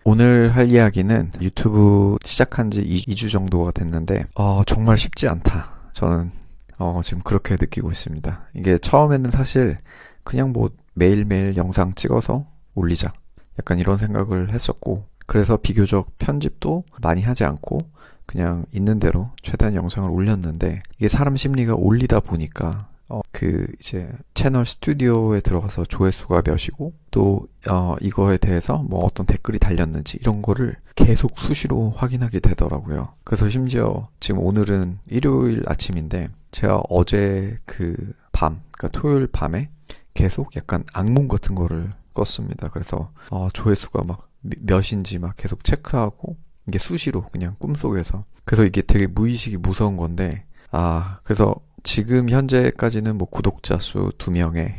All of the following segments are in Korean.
오늘 할 이야기는 유튜브 시작한 지 2주 정도가 됐는데 정말 쉽지 않다. 저는 지금 그렇게 느끼고 있습니다. 이게 처음에는 사실 그냥 뭐 매일매일 영상 찍어서 올리자, 약간 이런 생각을 했었고, 그래서 비교적 편집도 많이 하지 않고 그냥 있는 대로 최대한 영상을 올렸는데, 이게 사람 심리가 올리다 보니까 이제 채널 스튜디오에 들어가서 조회수가 몇이고, 또 이거에 대해서 뭐 어떤 댓글이 달렸는지 이런 거를 계속 수시로 확인하게 되더라고요. 그래서 심지어 지금 오늘은 일요일 아침인데, 제가 어제 그러니까 토요일 밤에 계속 약간 악몽 같은 거를 꿨습니다. 그래서 조회수가 막 몇인지 막 계속 체크하고, 이게 수시로 그냥 꿈속에서. 그래서 이게 되게 무의식이 무서운 건데, 그래서 지금 현재까지는 뭐 구독자 수 2명에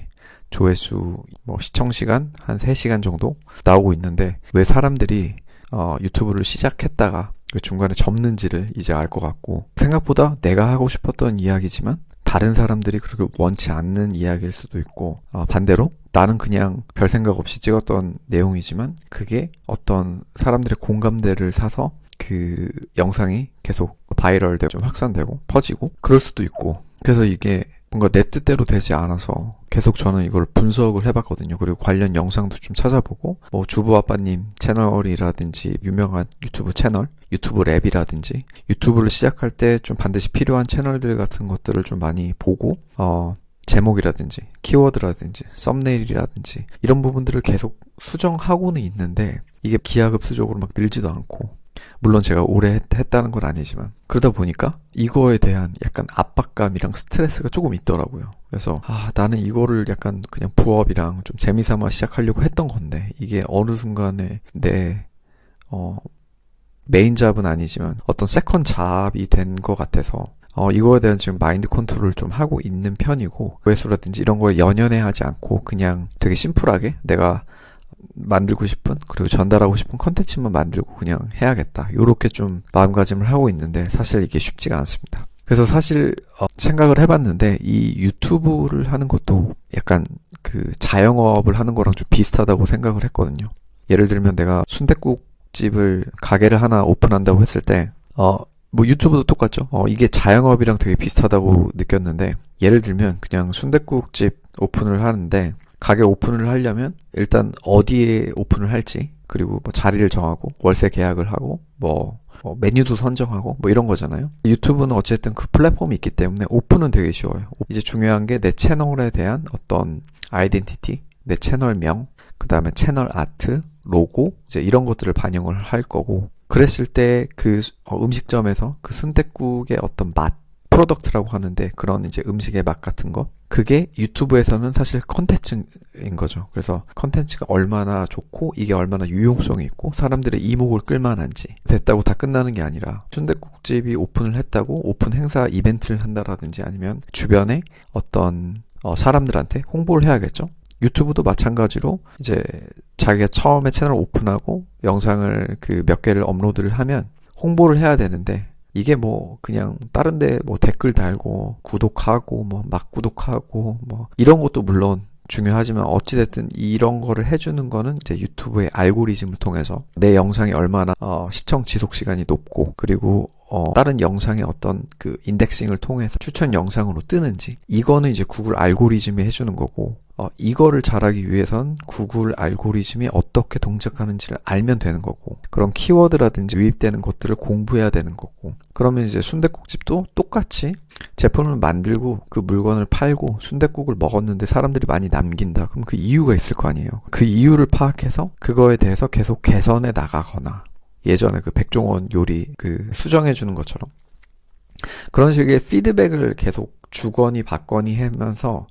조회수, 뭐 시청시간 한 3시간 정도 나오고 있는데, 왜 사람들이 유튜브를 시작했다가 그 중간에 접는지를 이제 알 것 같고, 생각보다 내가 하고 싶었던 이야기지만 다른 사람들이 그렇게 원치 않는 이야기일 수도 있고, 반대로 나는 그냥 별 생각 없이 찍었던 내용이지만 그게 어떤 사람들의 공감대를 사서 그 영상이 계속 바이럴되고 좀 확산되고 퍼지고 그럴 수도 있고, 그래서 이게 뭔가 내 뜻대로 되지 않아서 계속 저는 이걸 분석을 해봤거든요. 그리고 관련 영상도 좀 찾아보고, 뭐 주부아빠님 채널이라든지 유명한 유튜브 채널, 유튜브 랩이라든지 유튜브를 시작할 때 좀 반드시 필요한 채널들 같은 것들을 좀 많이 보고, 제목이라든지 키워드라든지 썸네일이라든지 이런 부분들을 계속 수정하고는 있는데, 이게 기하급수적으로 막 늘지도 않고, 물론 제가 오래 했다는 건 아니지만, 그러다 보니까 이거에 대한 약간 압박감이랑 스트레스가 조금 있더라고요. 그래서 나는 이거를 약간 그냥 부업이랑 좀 재미삼아 시작하려고 했던 건데, 이게 어느 순간에 내 메인 잡은 아니지만 어떤 세컨 잡이 된 것 같아서 이거에 대한 지금 마인드 컨트롤을 좀 하고 있는 편이고, 외수라든지 이런 거에 연연해 하지 않고 그냥 되게 심플하게 내가 만들고 싶은, 그리고 전달하고 싶은 컨텐츠만 만들고 그냥 해야겠다, 요렇게 좀 마음가짐을 하고 있는데, 사실 이게 쉽지가 않습니다. 그래서 사실 생각을 해봤는데, 이 유튜브를 하는 것도 약간 그 자영업을 하는 거랑 좀 비슷하다고 생각을 했거든요. 예를 들면 내가 순댓국집을 가게를 하나 오픈한다고 했을 때 뭐 유튜브도 똑같죠. 이게 자영업이랑 되게 비슷하다고 느꼈는데, 예를 들면 그냥 순댓국집 오픈을 하는데, 가게 오픈을 하려면 일단 어디에 오픈을 할지, 그리고 뭐 자리를 정하고 월세 계약을 하고 뭐 메뉴도 선정하고 뭐 이런 거잖아요. 유튜브는 어쨌든 그 플랫폼이 있기 때문에 오픈은 되게 쉬워요. 이제 중요한 게 내 채널에 대한 어떤 아이덴티티, 내 채널명, 그 다음에 채널 아트, 로고, 이제 이런 것들을 반영을 할 거고, 그랬을 때 그 음식점에서 그 순댓국의 어떤 맛, 프로덕트라고 하는데, 그런 이제 음식의 맛 같은 거, 그게 유튜브에서는 사실 컨텐츠인 거죠. 그래서 컨텐츠가 얼마나 좋고 이게 얼마나 유용성이 있고 사람들의 이목을 끌만한지, 됐다고 다 끝나는 게 아니라 순댓국집이 오픈을 했다고 오픈 행사 이벤트를 한다라든지, 아니면 주변에 어떤 사람들한테 홍보를 해야겠죠. 유튜브도 마찬가지로 이제 자기가 처음에 채널 오픈하고 영상을 그 몇 개를 업로드를 하면 홍보를 해야 되는데, 이게 뭐 그냥 다른데 뭐 댓글 달고 구독하고 뭐 막 구독하고 뭐 이런 것도 물론 중요하지만, 어찌됐든 이런 거를 해주는 거는 이제 유튜브의 알고리즘을 통해서 내 영상이 얼마나 시청 지속 시간이 높고, 그리고 다른 영상의 어떤 그 인덱싱을 통해서 추천 영상으로 뜨는지, 이거는 이제 구글 알고리즘이 해주는 거고, 이거를 잘하기 위해선 구글 알고리즘이 어떻게 동작하는지를 알면 되는 거고, 그런 키워드라든지 유입되는 것들을 공부해야 되는 거고, 그러면 이제 순댓국집도 똑같이 제품을 만들고 그 물건을 팔고 순댓국을 먹었는데 사람들이 많이 남긴다. 그럼 그 이유가 있을 거 아니에요. 그 이유를 파악해서 그거에 대해서 계속 개선해 나가거나, 예전에 그 백종원 요리 그 수정해 주는 것처럼 그런 식의 피드백을 계속 주거니 받거니 하면서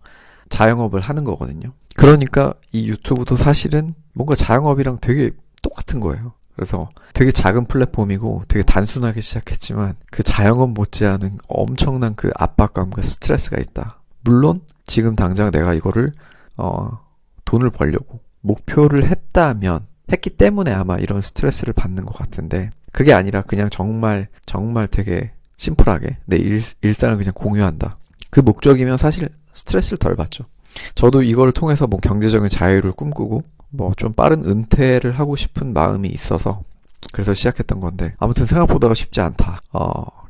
자영업을 하는 거거든요. 그러니까 이 유튜브도 사실은 뭔가 자영업이랑 되게 똑같은 거예요. 그래서 되게 작은 플랫폼이고 되게 단순하게 시작했지만 그 자영업 못지않은 엄청난 그 압박감과 스트레스가 있다. 물론 지금 당장 내가 이거를 돈을 벌려고 목표를 했기 때문에 아마 이런 스트레스를 받는 것 같은데, 그게 아니라 그냥 정말 되게 심플하게 내 일상을 그냥 공유한다, 그 목적이면 사실 스트레스를 덜 받죠. 저도 이걸 통해서 뭐 경제적인 자유를 꿈꾸고 뭐 좀 빠른 은퇴를 하고 싶은 마음이 있어서 그래서 시작했던 건데, 아무튼 생각보다 쉽지 않다.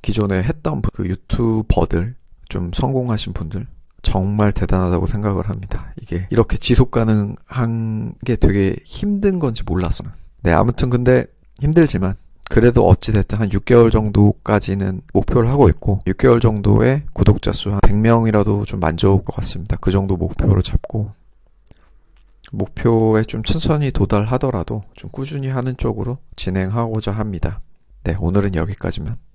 기존에 했던 그 유튜버들, 좀 성공하신 분들 정말 대단하다고 생각을 합니다. 이게 이렇게 지속 가능한 게 되게 힘든 건지 몰랐어요. 네, 아무튼 근데 힘들지만 그래도 어찌됐든 한 6개월 정도까지는 목표를 하고 있고, 6개월 정도의 구독자 수 한 100명이라도 좀 만져올 것 같습니다. 그 정도 목표로 잡고, 목표에 좀 천천히 도달하더라도 좀 꾸준히 하는 쪽으로 진행하고자 합니다. 네, 오늘은 여기까지만.